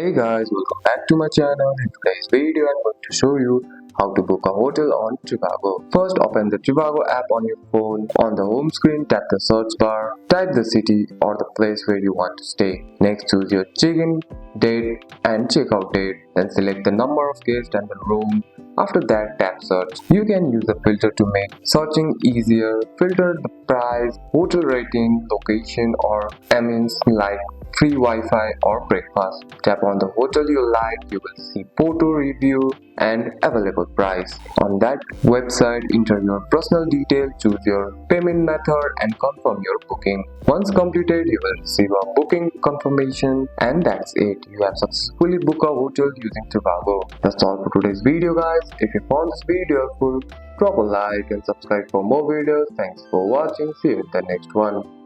Hey guys, welcome back to my channel. In today's video, I'm going to show you how to book a hotel on Trivago. First, open the Trivago app on your phone. On the home screen, tap the search bar, type the city or the place where you want to stay. Next, choose your check-in date and checkout date. Then select the number of guests and the room. After that, tap search. You can use the filter to make searching easier. Filter the price, hotel rating, location, or amenities like free Wi-Fi or breakfast. Tap on the hotel you like, you will see photo review and available price. On that website, enter your personal details, choose your payment method and confirm your booking. Once completed, you will receive a booking confirmation and that's it. You have successfully booked a hotel using Trivago. That's all for today's video guys. If you found this video helpful, drop a like and subscribe for more videos. Thanks for watching. See you in the next one.